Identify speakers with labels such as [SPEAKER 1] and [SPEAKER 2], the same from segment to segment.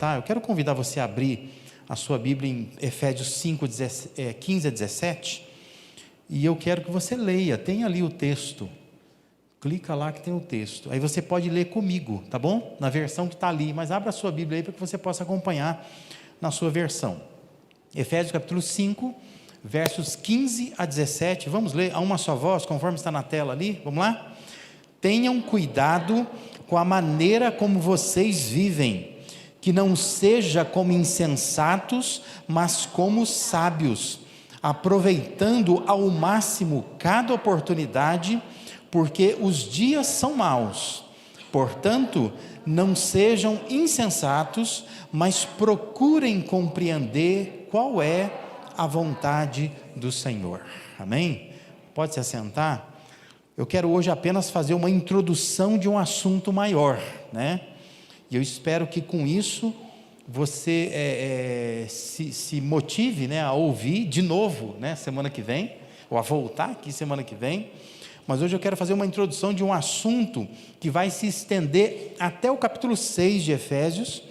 [SPEAKER 1] tá? Eu quero convidar você a abrir a sua Bíblia em Efésios 5, 15 a 17, e eu quero que você leia, tem ali o texto, clica lá que tem o texto, aí você pode ler comigo, tá bom? Na versão que está ali, mas abra a sua Bíblia aí para que você possa acompanhar na sua versão. Efésios capítulo 5, versos 15 a 17, vamos ler a uma só voz, conforme está na tela ali, vamos lá? Tenham cuidado com a maneira como vocês vivem, que não seja como insensatos, mas como sábios, aproveitando ao máximo cada oportunidade, porque os dias são maus. Portanto, não sejam insensatos, mas procurem compreender qual é a vontade do Senhor. Amém? Pode se assentar? Eu quero hoje apenas fazer uma introdução de um assunto maior, né? E eu espero que com isso você se motive, né, a ouvir de novo, né, semana que vem, ou a voltar aqui semana que vem. Mas hoje eu quero fazer uma introdução de um assunto que vai se estender até o capítulo 6 de Efésios,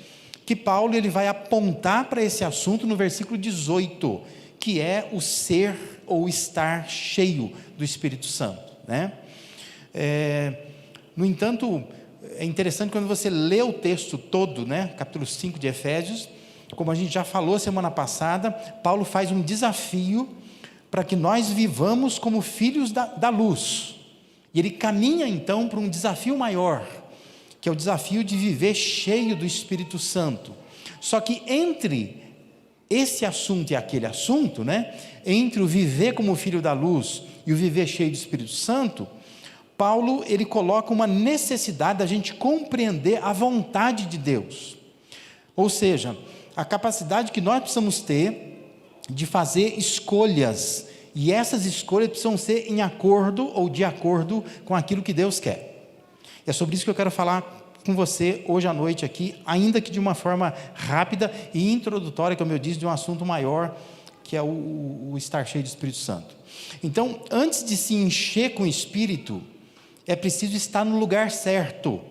[SPEAKER 1] que Paulo ele vai apontar para esse assunto no versículo 18, que é o ser ou estar cheio do Espírito Santo, né? No entanto, é interessante quando você lê o texto todo, né? Capítulo 5 de Efésios, como a gente já falou semana passada, Paulo faz um desafio para que nós vivamos como filhos da luz, e ele caminha então para um desafio maior, que é o desafio de viver cheio do Espírito Santo. Só que entre esse assunto e aquele assunto, né, entre o viver como filho da luz e o viver cheio do Espírito Santo, Paulo ele coloca uma necessidade da gente compreender a vontade de Deus, ou seja, a capacidade que nós precisamos ter de fazer escolhas, e essas escolhas precisam ser em acordo ou de acordo com aquilo que Deus quer. É sobre isso que eu quero falar com você hoje à noite aqui, ainda que de uma forma rápida e introdutória, como eu disse, de um assunto maior, que é o estar cheio do Espírito Santo. Então, antes de se encher com o Espírito, é preciso estar no lugar certo,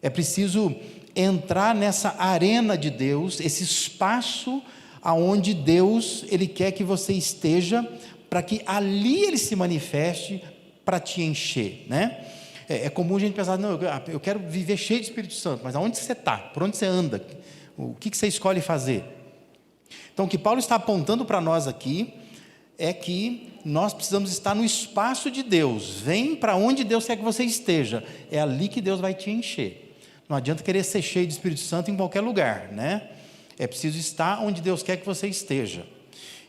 [SPEAKER 1] é preciso entrar nessa arena de Deus, esse espaço aonde Deus ele quer que você esteja, para que ali ele se manifeste para te encher, né? É comum a gente pensar, não, eu quero viver cheio de Espírito Santo, mas aonde você está? Por onde você anda? O que você escolhe fazer? Então, o que Paulo está apontando para nós aqui é que nós precisamos estar no espaço de Deus. Vem para onde Deus quer que você esteja, é ali que Deus vai te encher. Não adianta querer ser cheio de Espírito Santo em qualquer lugar, né? É preciso estar onde Deus quer que você esteja.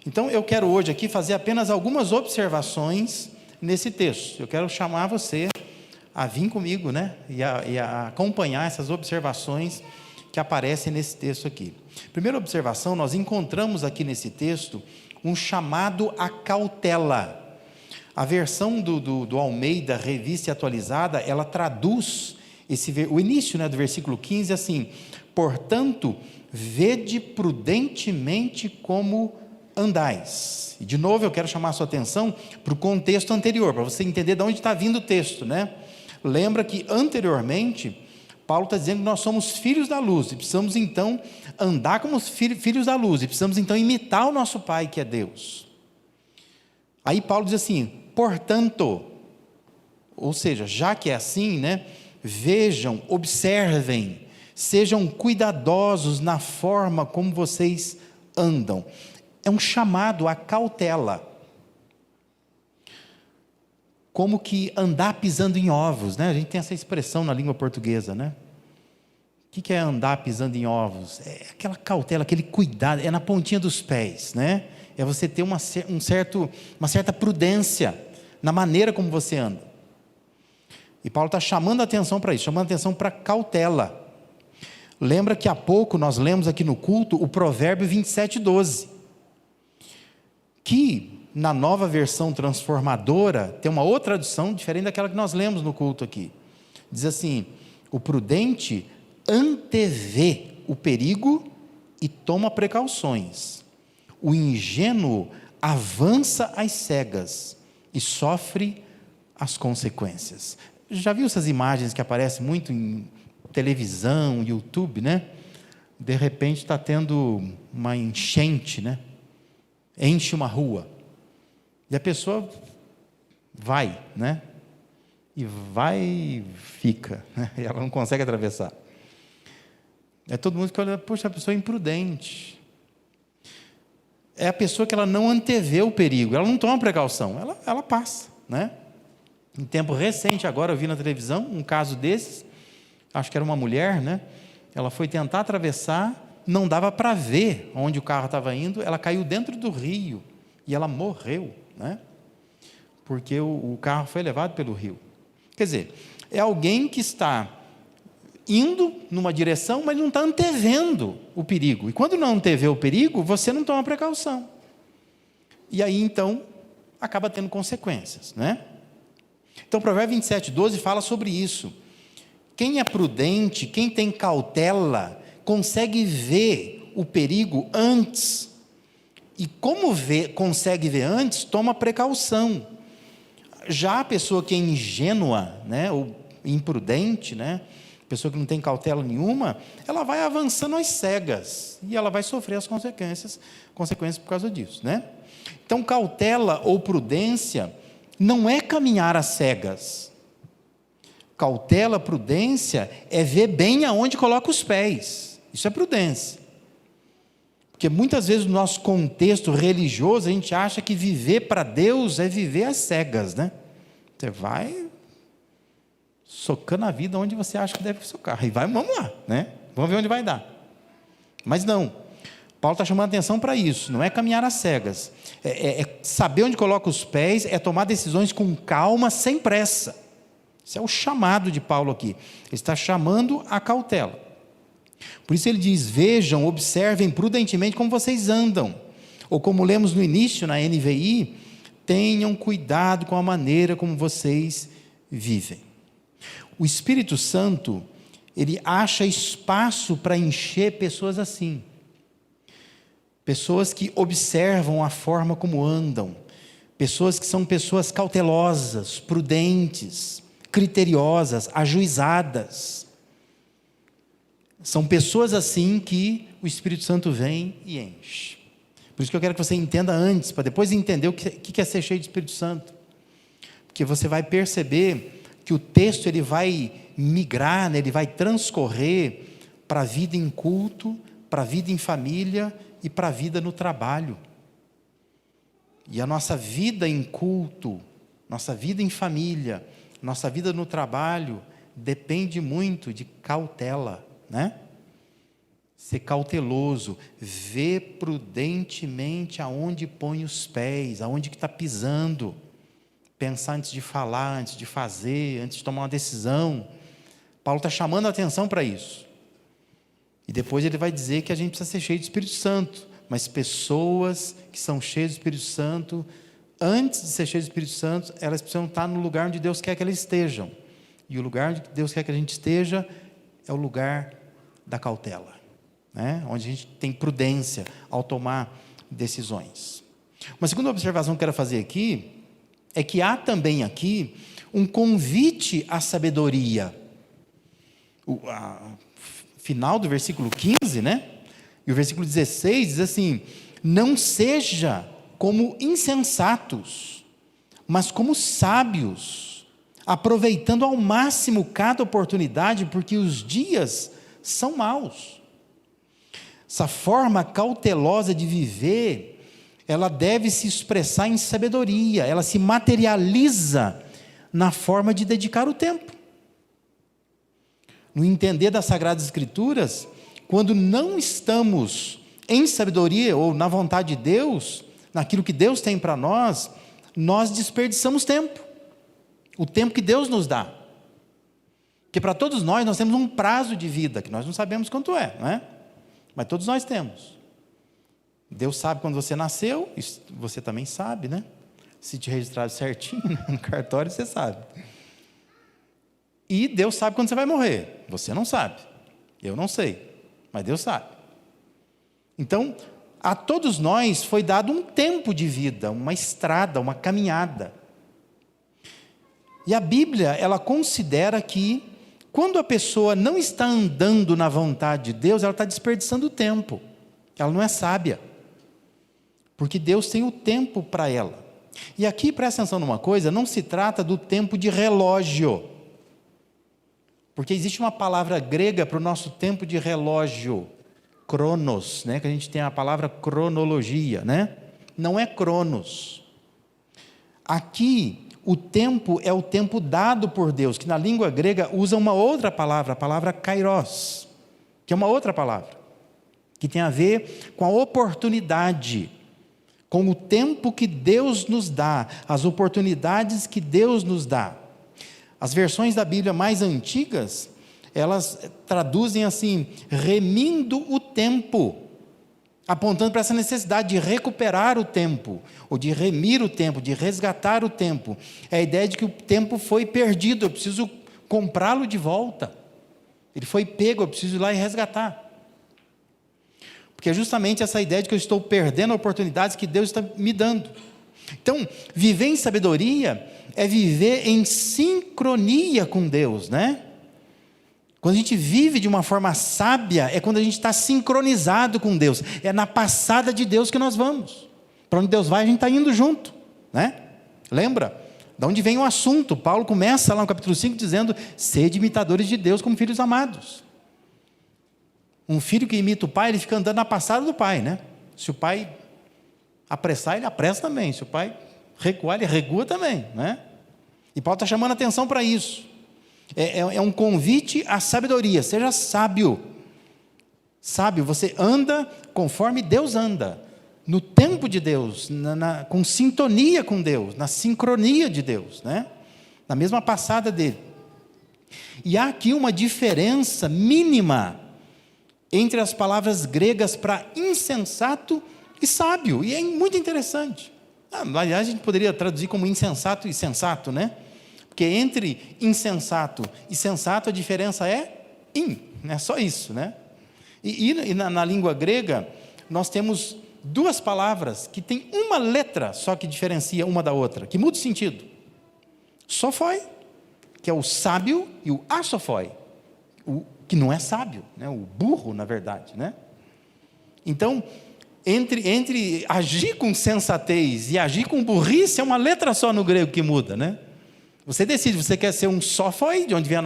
[SPEAKER 1] Então eu quero hoje aqui fazer apenas algumas observações nesse texto. Eu quero chamar você a vir comigo, né, e a acompanhar essas observações que aparecem nesse texto aqui. Primeira observação, nós encontramos aqui nesse texto um chamado à cautela. A versão do Almeida, Revista e Atualizada, ela traduz o início, né, do versículo 15 assim: portanto, vede prudentemente como andais. E de novo eu quero chamar a sua atenção para o contexto anterior, para você entender de onde está vindo o texto, né? Lembra que anteriormente Paulo está dizendo que nós somos filhos da luz e precisamos então andar como filhos da luz, e precisamos então imitar o nosso Pai que é Deus. Aí Paulo diz assim: portanto, ou seja, já que é assim, né, vejam, observem, sejam cuidadosos na forma como vocês andam. É um chamado à cautela, como que andar pisando em ovos, né? A gente tem essa expressão na língua portuguesa, né? O que é andar pisando em ovos? É aquela cautela, aquele cuidado, é na pontinha dos pés, né? É você ter uma certa prudência na maneira como você anda. E Paulo está chamando a atenção para isso, chamando a atenção para cautela. Lembra que há pouco nós lemos aqui no culto o provérbio 27:12, que na nova versão transformadora tem uma outra tradução diferente daquela que nós lemos no culto aqui. Diz assim: o prudente antevê o perigo e toma precauções. O ingênuo avança às cegas e sofre as consequências. Já viu essas imagens que aparecem muito em televisão, YouTube, né? de repente está tendo uma enchente, né? Enche uma rua. E a pessoa vai, né? E vai e fica, né? E ela não consegue atravessar. É todo mundo que olha, poxa, a pessoa é imprudente. É a pessoa que ela não antevê o perigo, ela não toma precaução, ela passa, né? Em tempo recente, agora eu vi na televisão um caso desses, acho que era uma mulher, né? Ela foi tentar atravessar, não dava para ver onde o carro estava indo, ela caiu dentro do rio e ela morreu, né? Porque o carro foi levado pelo rio. Quer dizer, é alguém que está indo numa direção, mas não está antevendo o perigo. E quando não antevê o perigo, você não toma precaução. E aí, então, acaba tendo consequências, né? Então, o provérbio 27:12 fala sobre isso. Quem é prudente, quem tem cautela, consegue ver o perigo antes. E como consegue ver antes, toma precaução. Já a pessoa que é ingênua, né, ou imprudente, né, pessoa que não tem cautela nenhuma, ela vai avançando às cegas e ela vai sofrer as consequências por causa disso, né? Então, cautela ou prudência não é caminhar às cegas. Cautela, prudência é ver bem aonde coloca os pés. Isso é prudência. Porque muitas vezes no nosso contexto religioso a gente acha que viver para Deus é viver às cegas, né? Você vai socando a vida onde você acha que deve socar. E vamos lá, né? Vamos ver onde vai dar. Mas não. Paulo está chamando a atenção para isso. Não é caminhar às cegas. É saber onde coloca os pés, é tomar decisões com calma, sem pressa. Esse é o chamado de Paulo aqui. Ele está chamando a cautela. Por isso ele diz, vejam, observem prudentemente como vocês andam. Ou como lemos no início, na NVI, tenham cuidado com a maneira como vocês vivem. O Espírito Santo, ele acha espaço para encher pessoas assim. Pessoas que observam a forma como andam. Pessoas que são pessoas cautelosas, prudentes, criteriosas, ajuizadas. São pessoas assim que o Espírito Santo vem e enche. Por isso que eu quero que você entenda antes, para depois entender o que é ser cheio de Espírito Santo. Porque você vai perceber que o texto ele vai migrar, né, ele vai transcorrer para a vida em culto, para a vida em família e para a vida no trabalho. E a nossa vida em culto, nossa vida em família, nossa vida no trabalho, depende muito de cautela, né? Ser cauteloso, ver prudentemente aonde põe os pés, aonde que está pisando, pensar antes de falar, antes de fazer, antes de tomar uma decisão. Paulo está chamando a atenção para isso. E depois ele vai dizer que a gente precisa ser cheio de Espírito Santo, mas pessoas que são cheias do Espírito Santo, antes de ser cheias do Espírito Santo, elas precisam estar no lugar onde Deus quer que elas estejam. E o lugar onde Deus quer que a gente esteja é o lugar da cautela, né? Onde a gente tem prudência ao tomar decisões. Uma segunda observação que eu quero fazer aqui é que há também aqui um convite à sabedoria. Final do versículo 15, né? E o versículo 16 diz assim, não seja como insensatos, mas como sábios, aproveitando ao máximo cada oportunidade, porque os dias são maus. Essa forma cautelosa de viver, ela deve se expressar em sabedoria, ela se materializa na forma de dedicar o tempo. No entender das Sagradas Escrituras, quando não estamos em sabedoria ou na vontade de Deus, naquilo que Deus tem para nós, nós desperdiçamos tempo. O tempo que Deus nos dá. Porque para todos nós temos um prazo de vida, que nós não sabemos quanto é, não é? Mas todos nós temos. Deus sabe quando você nasceu, isso você também sabe, né? Se te registrar certinho no cartório, você sabe. E Deus sabe quando você vai morrer. Você não sabe. Eu não sei. Mas Deus sabe. Então, a todos nós foi dado um tempo de vida, uma estrada, uma caminhada. E a Bíblia, ela considera que Quando a pessoa não está andando na vontade de Deus, ela está desperdiçando o tempo. Ela não é sábia. Porque Deus tem o tempo para ela. E aqui, presta atenção numa coisa, não se trata do tempo de relógio. Porque existe uma palavra grega para o nosso tempo de relógio, cronos, né? Que a gente tem a palavra cronologia, né? Não é cronos. Aqui, o tempo é o tempo dado por Deus, que na língua grega usa uma outra palavra, a palavra kairos, que é uma outra palavra, que tem a ver com a oportunidade, com o tempo que Deus nos dá, as oportunidades que Deus nos dá. As versões da Bíblia mais antigas, elas traduzem assim, remindo o tempo, apontando para essa necessidade de recuperar o tempo, ou de remir o tempo, de resgatar o tempo. É a ideia de que o tempo foi perdido, eu preciso comprá-lo de volta. Ele foi pego, eu preciso ir lá e resgatar. Porque é justamente essa ideia de que eu estou perdendo oportunidades que Deus está me dando. Então, viver em sabedoria é viver em sincronia com Deus, né? Quando a gente vive de uma forma sábia, é quando a gente está sincronizado com Deus. É na passada de Deus que nós vamos. Para onde Deus vai, a gente está indo junto, né? Lembra? De onde vem o assunto? Paulo começa lá no capítulo 5 dizendo, sede imitadores de Deus como filhos amados. Um filho que imita o pai, ele fica andando na passada do pai, né? Se o pai apressar, ele apressa também. Se o pai recuar, ele recua também, né? E Paulo está chamando a atenção para isso. É um convite à sabedoria. Seja sábio. Sábio, você anda conforme Deus anda. No tempo de Deus, com sintonia com Deus, na sincronia de Deus, né? Na mesma passada dele. E há aqui uma diferença mínima entre as palavras gregas para insensato e sábio. E é muito interessante. Aliás, a gente poderia traduzir como insensato e sensato, né? Porque entre insensato e sensato a diferença é é só isso, né? E na língua grega, nós temos duas palavras que têm uma letra só que diferencia uma da outra, que muda o sentido. Sophoi, que é o sábio, e o asophoi, o que não é sábio, né? O burro, na verdade, né? Então, entre agir com sensatez e agir com burrice, é uma letra só no grego que muda, né? Você decide, você quer ser um sophoi, de onde vem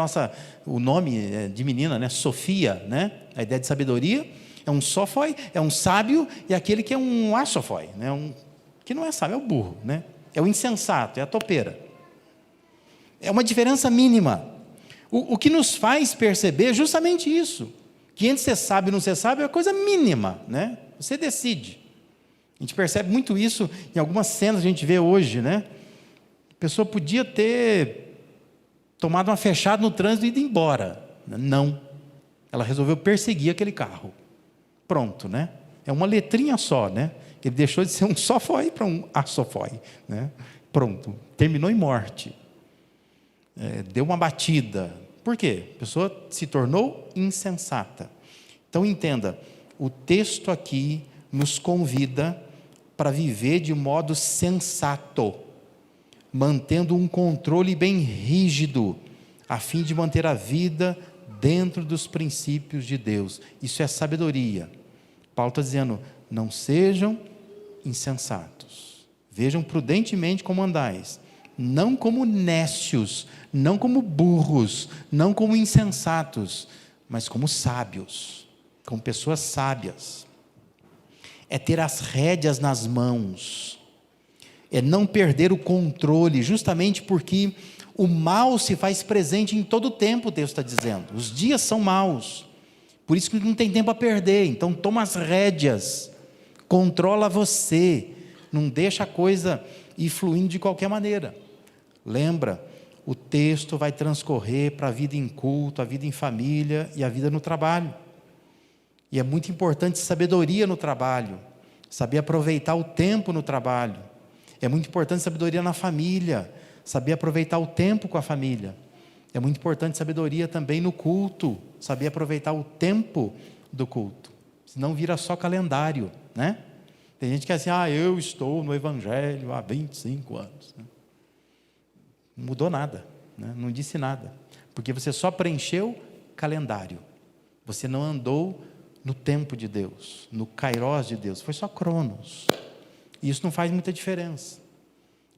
[SPEAKER 1] o nome de menina, né? Sofia, né? A ideia de sabedoria, é um sophoi, é um sábio, e aquele que é um asophoi, né? Que não é sábio, é o burro, né? É o insensato, é a topeira. É uma diferença mínima. O que nos faz perceber é justamente isso, que entre ser sábio e não ser sábio é uma coisa mínima, né? Você decide. A gente percebe muito isso em algumas cenas que a gente vê hoje, né? A pessoa podia ter tomado uma fechada no trânsito e ido embora. Não. Ela resolveu perseguir aquele carro. Pronto, né? É uma letrinha só, né? Ele deixou de ser um sophoi para um asophoi, né? Pronto. Terminou em morte. Deu uma batida. Por quê? A pessoa se tornou insensata. Então, entenda, o texto aqui nos convida para viver de modo sensato, mantendo um controle bem rígido, a fim de manter a vida dentro dos princípios de Deus. Isso é sabedoria. Paulo está dizendo, não sejam insensatos, vejam prudentemente como andais, não como nécios, não como burros, não como insensatos, mas como sábios, como pessoas sábias. É ter as rédeas nas mãos, é não perder o controle, justamente porque o mal se faz presente em todo o tempo, o texto está dizendo. Os dias são maus, por isso que não tem tempo a perder. Então toma as rédeas, controla você, não deixa a coisa ir fluindo de qualquer maneira. Lembra, o texto vai transcorrer para a vida em culto, a vida em família e a vida no trabalho. E é muito importante sabedoria no trabalho, saber aproveitar o tempo no trabalho. É muito importante sabedoria na família, saber aproveitar o tempo com a família. É muito importante sabedoria também no culto, saber aproveitar o tempo do culto. Senão vira só calendário, né? Tem gente que é assim, eu estou no Evangelho há 25 anos. Não mudou nada, né? Não disse nada. porque você só preencheu calendário. Você não andou no tempo de Deus, no kairos de Deus, foi só cronos. E isso não faz muita diferença.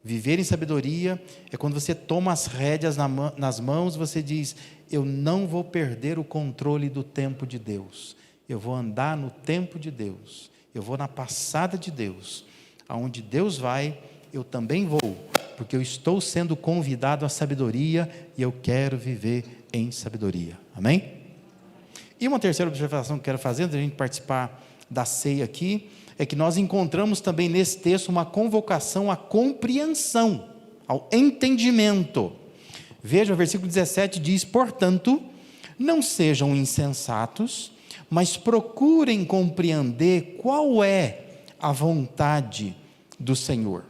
[SPEAKER 1] Viver em sabedoria é quando você toma as rédeas nas mãos, você diz: eu não vou perder o controle do tempo de Deus, eu vou andar no tempo de Deus, eu vou na passada de Deus, aonde Deus vai, eu também vou, porque eu estou sendo convidado à sabedoria e eu quero viver em sabedoria. Amém? E uma terceira observação que eu quero fazer, antes de a gente participar da ceia aqui, é que nós encontramos também nesse texto uma convocação à compreensão, ao entendimento. Veja, o versículo 17 diz: portanto, não sejam insensatos, mas procurem compreender qual é a vontade do Senhor.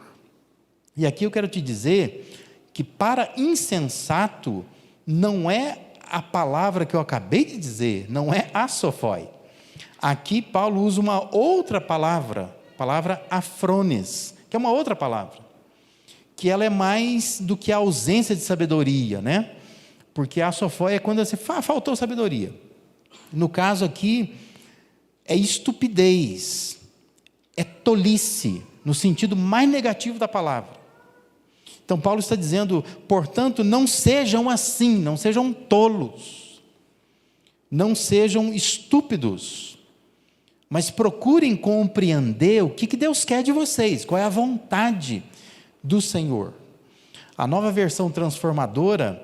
[SPEAKER 1] E aqui eu quero te dizer que para insensato não é a palavra que eu acabei de dizer, não é asofoi. Aqui Paulo usa uma outra palavra, palavra afrones, que é uma outra palavra, que ela é mais do que a ausência de sabedoria, né? Porque asofoi é quando você faltou sabedoria. No caso aqui, é estupidez, é tolice, no sentido mais negativo da palavra. Então Paulo está dizendo, portanto, não sejam assim, não sejam tolos, não sejam estúpidos, mas procurem compreender o que Deus quer de vocês, qual é a vontade do Senhor. A Nova Versão Transformadora,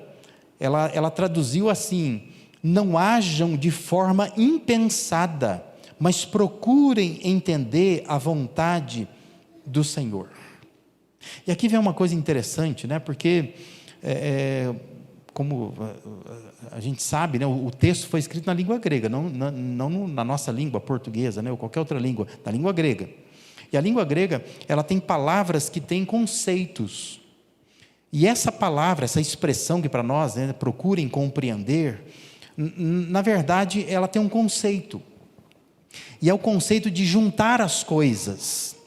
[SPEAKER 1] ela traduziu assim: não hajam de forma impensada, mas procurem entender a vontade do Senhor. E aqui vem uma coisa interessante, né? Porque, como a gente sabe, né? O texto foi escrito na língua grega, não na nossa língua portuguesa, né? Ou qualquer outra língua, na língua grega. E a língua grega, ela tem palavras que têm conceitos. E essa palavra, essa expressão que para nós, né, procurem compreender, na verdade, ela tem um conceito. E é o conceito de juntar as coisas,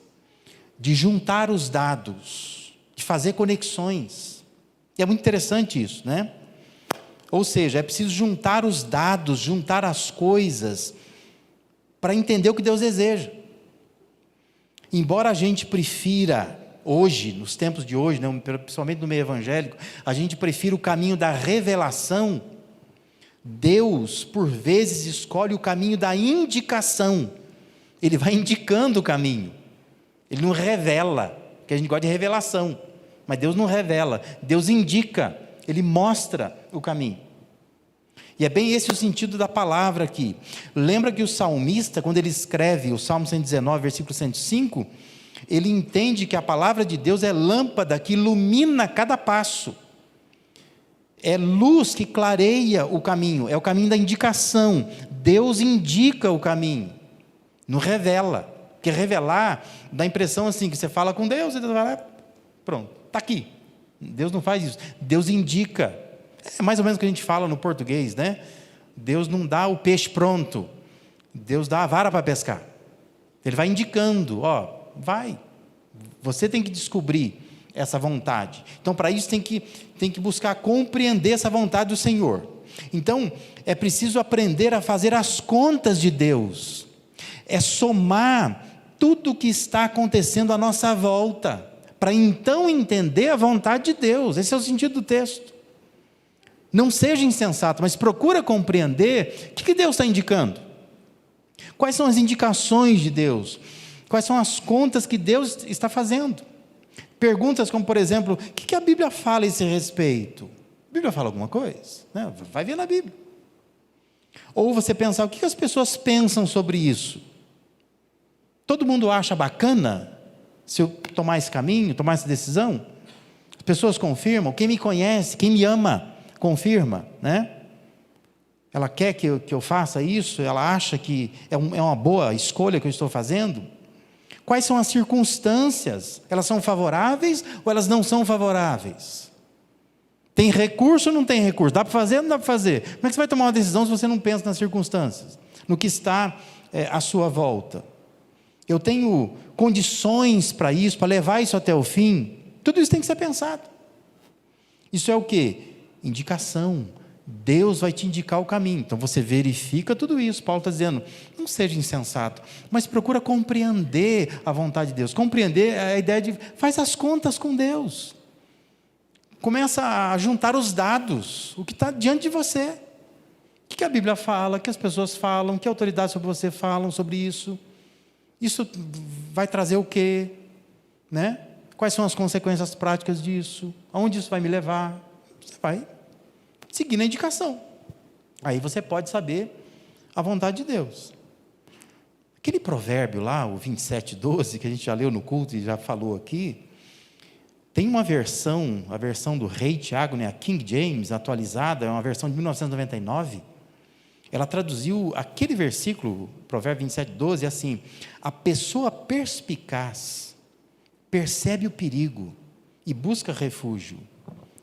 [SPEAKER 1] de juntar os dados, de fazer conexões. E é muito interessante isso, né? Ou seja, é preciso juntar os dados, juntar as coisas, para entender o que Deus deseja. Embora a gente prefira, hoje, nos tempos de hoje, né, principalmente no meio evangélico, a gente prefira o caminho da revelação, Deus, por vezes, escolhe o caminho da indicação. Ele vai indicando o caminho. Ele não revela, porque a gente gosta de revelação, mas Deus não revela, Deus indica, Ele mostra o caminho. E é bem esse o sentido da palavra aqui. Lembra que o salmista, quando ele escreve o Salmo 119, versículo 105, ele entende que a palavra de Deus é lâmpada que ilumina cada passo. É luz que clareia o caminho, é o caminho da indicação. Deus indica o caminho, não revela. Porque revelar dá a impressão assim, que você fala com Deus, e Deus vai lá, pronto, está aqui. Deus não faz isso, Deus indica. É mais ou menos o que a gente fala no português, né? Deus não dá o peixe pronto, Deus dá a vara para pescar. Ele vai indicando, ó, vai. Você tem que descobrir essa vontade. Então, para isso tem que buscar compreender essa vontade do Senhor. Então, é preciso aprender a fazer as contas de Deus. É somar tudo o que está acontecendo à nossa volta, para então entender a vontade de Deus. Esse é o sentido do texto. Não seja insensato, mas procura compreender o que Deus está indicando. Quais são as indicações de Deus? Quais são as contas que Deus está fazendo? Perguntas como, por exemplo, o que a Bíblia fala a esse respeito? A Bíblia fala alguma coisa? Não, vai ver na Bíblia. Ou você pensar, o que as pessoas pensam sobre isso? Todo mundo acha bacana se eu tomar esse caminho, tomar essa decisão? As pessoas confirmam, quem me conhece, quem me ama, confirma, né? Ela quer que eu faça isso, ela acha que é uma boa escolha que eu estou fazendo? Quais são as circunstâncias? Elas são favoráveis ou elas não são favoráveis? Tem recurso ou não tem recurso? Dá para fazer ou não dá para fazer? Como é que você vai tomar uma decisão se você não pensa nas circunstâncias? No que está à sua volta? Eu tenho condições para isso, para levar isso até o fim? Tudo isso tem que ser pensado. Isso é o quê? Indicação, Deus vai te indicar o caminho. Então você verifica tudo isso. Paulo está dizendo, não seja insensato, mas procura compreender a vontade de Deus. Compreender é a ideia de, faz as contas com Deus. Começa a juntar os dados, o que está diante de você. O que a Bíblia fala, o que as pessoas falam, o que a autoridade sobre você falam sobre isso. Isso vai trazer o quê? Né? Quais são as consequências práticas disso? Aonde isso vai me levar? Você vai seguindo a indicação. Aí você pode saber a vontade de Deus. Aquele provérbio lá, o 27:12, que a gente já leu no culto e já falou aqui, tem uma versão, a versão do Rei Tiago, né, a King James, atualizada, é uma versão de 1999. Ela traduziu aquele versículo, provérbio 27:12, assim: a pessoa perspicaz percebe o perigo e busca refúgio.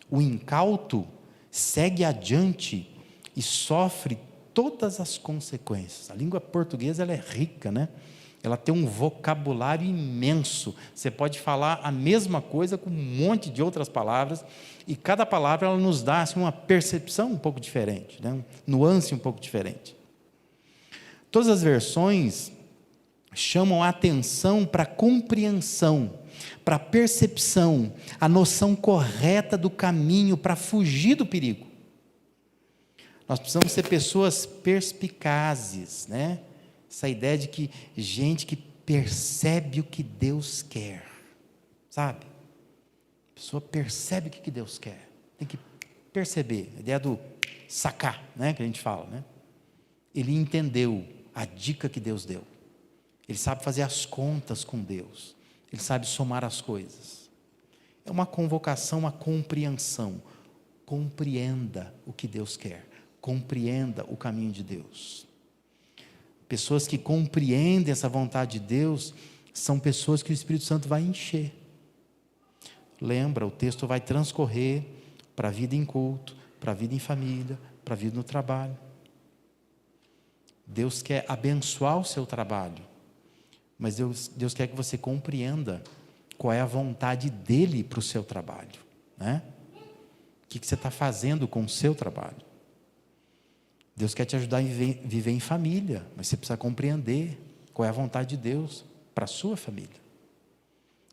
[SPEAKER 1] O incauto segue adiante e sofre todas as consequências. A língua portuguesa ela é rica, né? Ela tem um vocabulário imenso. Você pode falar a mesma coisa com um monte de outras palavras, e cada palavra ela nos dá assim, uma percepção um pouco diferente, né? Nuance um pouco diferente. Todas as versões chamam a atenção para a compreensão, para a percepção, a noção correta do caminho para fugir do perigo. Nós precisamos ser pessoas perspicazes, né? Essa ideia de que gente que percebe o que Deus quer, sabe? A pessoa percebe o que Deus quer, tem que perceber, a ideia do sacar, né? Que a gente fala, né? Ele entendeu a dica que Deus deu, ele sabe fazer as contas com Deus, ele sabe somar as coisas. É uma convocação à compreensão. Compreenda o que Deus quer, compreenda o caminho de Deus. Pessoas que compreendem essa vontade de Deus são pessoas que o Espírito Santo vai encher. Lembra, o texto vai transcorrer para a vida em culto, para a vida em família, para a vida no trabalho. Deus quer abençoar o seu trabalho, mas Deus quer que você compreenda qual é a vontade dEle para o seu trabalho, né? O que você está fazendo com o seu trabalho? Deus quer te ajudar a viver em família, mas você precisa compreender qual é a vontade de Deus para a sua família.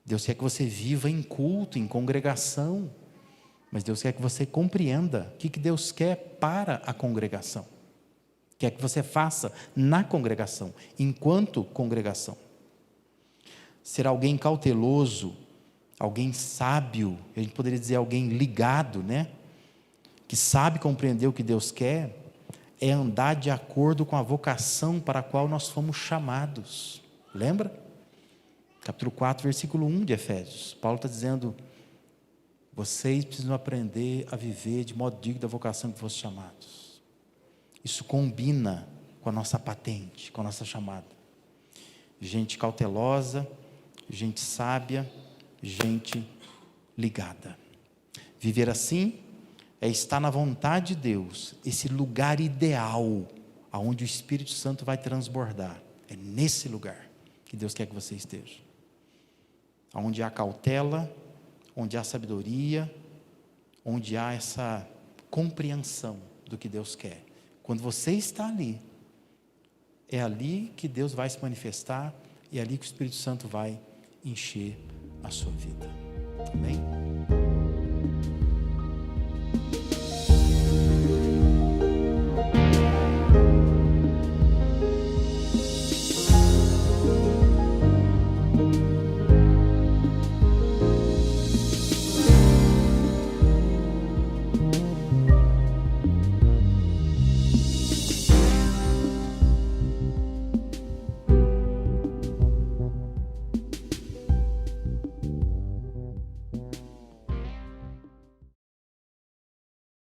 [SPEAKER 1] Deus quer que você viva em culto, em congregação, mas Deus quer que você compreenda o que Deus quer para a congregação. Quer que você faça na congregação, enquanto congregação. Ser alguém cauteloso, alguém sábio, a gente poderia dizer alguém ligado, né? Que sabe compreender o que Deus quer, é andar de acordo com a vocação para a qual nós fomos chamados. Lembra? Capítulo 4, versículo 1 de Efésios. Paulo está dizendo, vocês precisam aprender a viver de modo digno da vocação que foram chamados. Isso combina com a nossa patente, com a nossa chamada. Gente cautelosa, gente sábia, gente ligada. Viver assim é estar na vontade de Deus, esse lugar ideal, aonde o Espírito Santo vai transbordar. É nesse lugar que Deus quer que você esteja. Onde há cautela, onde há sabedoria, onde há essa compreensão do que Deus quer. Quando você está ali, é ali que Deus vai se manifestar, e é ali que o Espírito Santo vai encher a sua vida. Amém?